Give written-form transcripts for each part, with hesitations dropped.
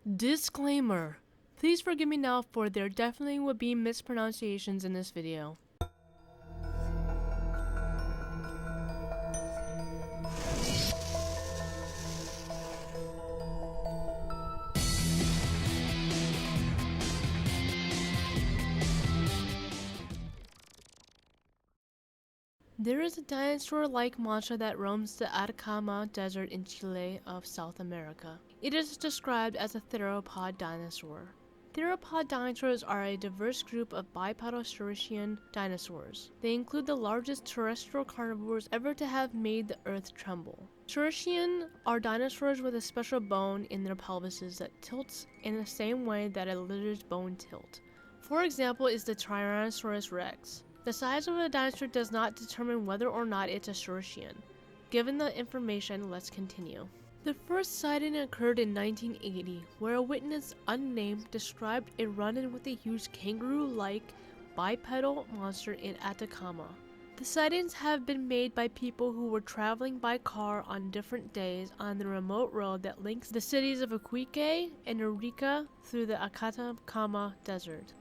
Disclaimer. Please forgive me now, for there definitely will be mispronunciations in this video. There is a dinosaur-like monster that roams the Atacama Desert in Chile of South America. It is described as a theropod dinosaur. Theropod dinosaurs are a diverse group of bipedal Saurischian dinosaurs. They include the largest terrestrial carnivores ever to have made the earth tremble. Saurischian are dinosaurs with a special bone in their pelvises that tilts in the same way that a lizard's bone tilts. For example is the Tyrannosaurus rex. The size of a dinosaur does not determine whether or not it's a Saurischian. Given the information, let's continue. The first sighting occurred in 1980, where a witness unnamed described a run-in with a huge kangaroo-like bipedal monster in Atacama. The sightings have been made by people who were traveling by car on different days on the remote road that links the cities of Iquique and Arica through the Atacama Desert.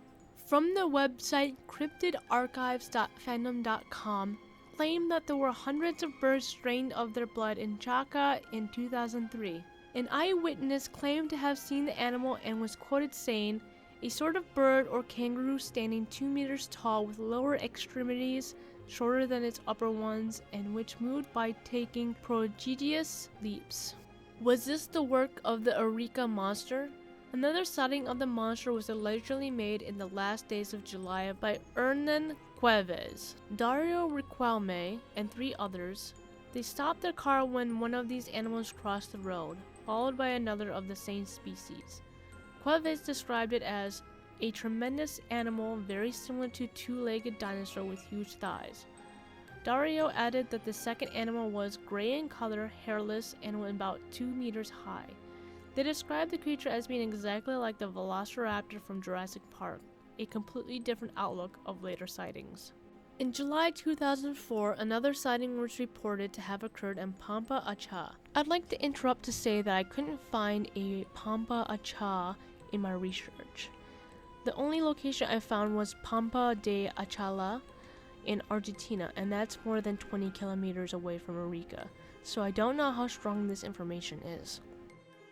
From the website cryptidarchives.fandom.com, claimed that there were hundreds of birds drained of their blood in Chaca in 2003. An eyewitness claimed to have seen the animal and was quoted saying, "A sort of bird or kangaroo standing 2 meters tall with lower extremities shorter than its upper ones and which moved by taking prodigious leaps." Was this the work of the Arica monster? Another sighting of the monster was allegedly made in the last days of July by Hernan Cuevas, Dario Riquelme, and 3 others. They stopped their car when one of these animals crossed the road, followed by another of the same species. Cuevas described it as a tremendous animal very similar to a 2-legged dinosaur with huge thighs. Dario added that the second animal was gray in color, hairless, and was about 2 meters high. They described the creature as being exactly like the velociraptor from Jurassic Park, a completely different outlook of later sightings. In July 2004, another sighting was reported to have occurred in Pampa Acha. I'd like to interrupt to say that I couldn't find a Pampa Acha in my research. The only location I found was Pampa de Achala in Argentina, and that's more than 20 kilometers away from Arica, so I don't know how strong this information is.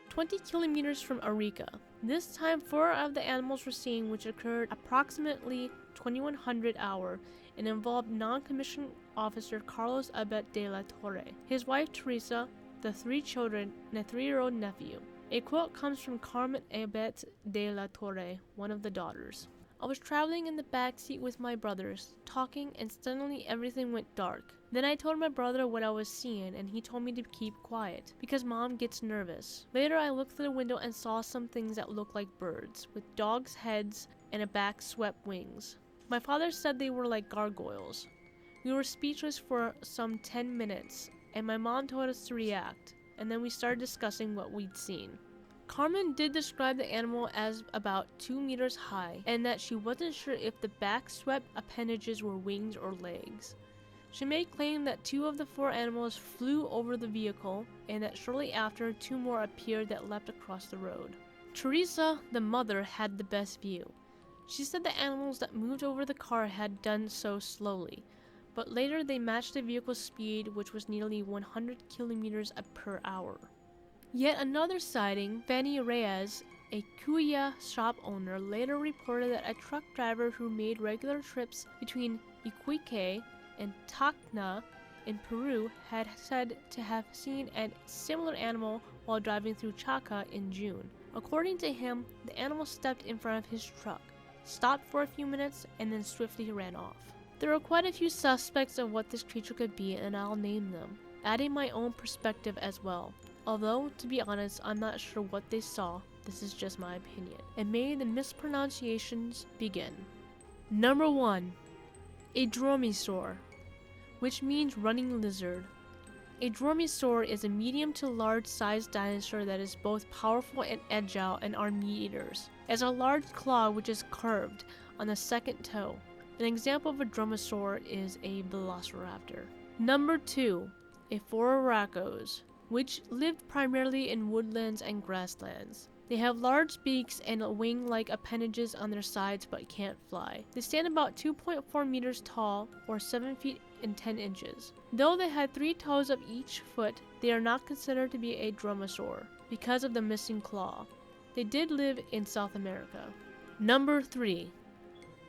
20 kilometers from Arica. This time 4 of the animals were seen, which occurred approximately 2100 hour and involved non-commissioned officer Carlos Abet de la Torre, his wife Teresa, the 3 children, and a 3-year-old nephew. A quote comes from Carmen Abet de la Torre, one of the daughters. "I was traveling in the back seat with my brothers, talking, and suddenly everything went dark. Then I told my brother what I was seeing, and he told me to keep quiet, because mom gets nervous. Later I looked through the window and saw some things that looked like birds, with dogs' heads and a back swept wings. My father said they were like gargoyles. We were speechless for some 10 minutes, and my mom told us to react, and then we started discussing what we'd seen." Carmen did describe the animal as about 2 meters high, and that she wasn't sure if the back-swept appendages were wings or legs. She made claim that 2 of the 4 animals flew over the vehicle, and that shortly after 2 more appeared that leapt across the road. Teresa, the mother, had the best view. She said the animals that moved over the car had done so slowly, but later they matched the vehicle's speed, which was nearly 100 kilometers per hour. Yet another sighting, Fanny Reyes, a Cuya shop owner, later reported that a truck driver who made regular trips between Iquique and Tacna in Peru had said to have seen a similar animal while driving through Chaca in June. According to him, the animal stepped in front of his truck, stopped for a few minutes, and then swiftly ran off. There are quite a few suspects of what this creature could be, and I'll name them, adding my own perspective as well. Although, to be honest, I'm not sure what they saw, this is just my opinion. And may the mispronunciations begin. Number 1. A dromaeosaur, which means running lizard. A dromaeosaur is a medium to large sized dinosaur that is both powerful and agile and are meat eaters. It has a large claw which is curved on the second toe. An example of a dromaeosaur is a velociraptor. Number 2. A Phororhacos, which lived primarily in woodlands and grasslands. They have large beaks and wing-like appendages on their sides but can't fly. They stand about 2.4 meters tall, or 7 feet and 10 inches. Though they had 3 toes of each foot, they are not considered to be a dromaeosaur because of the missing claw. They did live in South America. Number 3.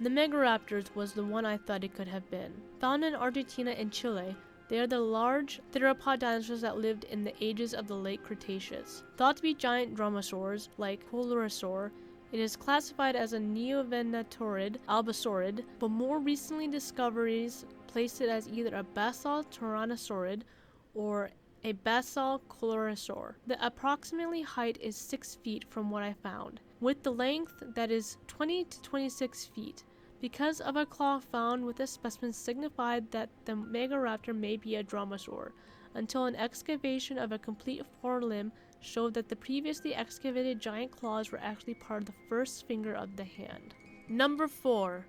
The Megaraptors was the one I thought it could have been. Found in Argentina and Chile, they are the large theropod dinosaurs that lived in the ages of the late Cretaceous. Thought to be giant dromaeosaurs like Coelurosaur, it is classified as a neovenatorid albosaurid, but more recently discoveries placed it as either a basal tyrannosaurid or a basal coelurosaur. The approximately height is 6 feet from what I found, with the length that is 20 to 26 feet. Because of a claw found with the specimen signified that the Megaraptor may be a dromaeosaur, until an excavation of a complete forelimb showed that the previously excavated giant claws were actually part of the first finger of the hand. Number 4.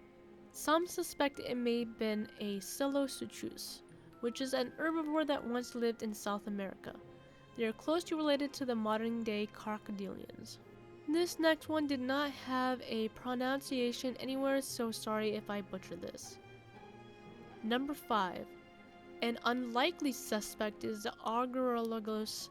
Some suspect it may have been a Coelurosaurus, which is an herbivore that once lived in South America. They are closely related to the modern-day crocodilians. This next one did not have a pronunciation anywhere, so sorry if I butcher this. Number 5. An unlikely suspect is the Argyrophagus,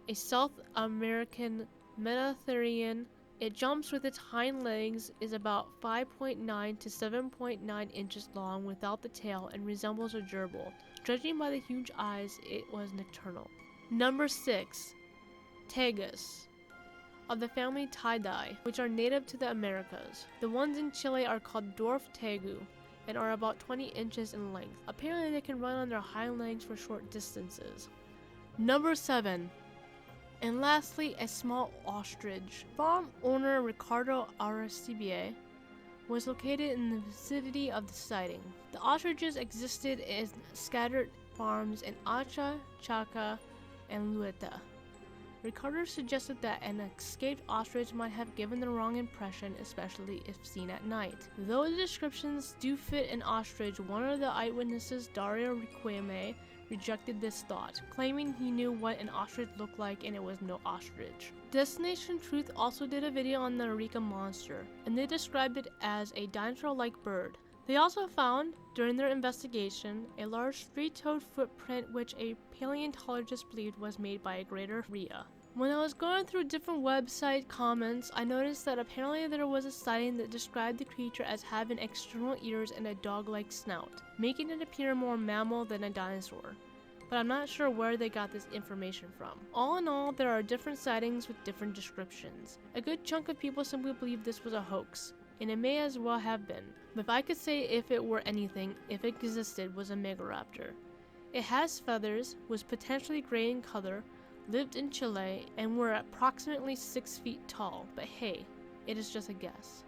a South American Mediterranean. It jumps with its hind legs, is about 5.9 to 7.9 inches long without the tail, and resembles a gerbil. Judging by the huge eyes, it was nocturnal. Number 6. Tegus, of the family Tidae, which are native to the Americas. The ones in Chile are called dwarf tegu and are about 20 inches in length. Apparently they can run on their hind legs for short distances. Number 7. And lastly, a small ostrich. Farm owner Ricardo Arica was located in the vicinity of the sighting. The ostriches existed in scattered farms in Acha, Chaca, and Lueta. Ricardo suggested that an escaped ostrich might have given the wrong impression, especially if seen at night. Though the descriptions do fit an ostrich, one of the eyewitnesses, Dario Requiem, rejected this thought, claiming he knew what an ostrich looked like and it was no ostrich. Destination Truth also did a video on the Arica monster, and they described it as a dinosaur-like bird. They also found, during their investigation, a large 3-toed footprint which a paleontologist believed was made by a greater rhea. When I was going through different website comments, I noticed that apparently there was a sighting that described the creature as having external ears and a dog-like snout, making it appear more mammal than a dinosaur. But I'm not sure where they got this information from. All in all, there are different sightings with different descriptions. A good chunk of people simply believe this was a hoax, and it may as well have been. But if I could say if it were anything, if it existed, was a Megaraptor. It has feathers, was potentially gray in color, lived in Chile, and were approximately 6 feet tall, but hey, it is just a guess.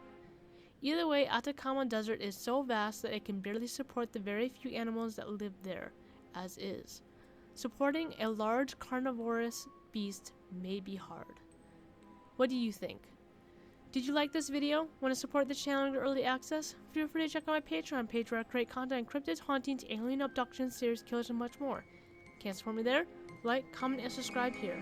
Either way, Atacama Desert is so vast that it can barely support the very few animals that live there, as is. Supporting a large carnivorous beast may be hard. What do you think? Did you like this video? Want to support the channel and get early access? Feel free to check out my Patreon page where I create content on cryptids, hauntings, alien abductions, serial killers, and much more. Can't support me there? Like, comment, and subscribe here.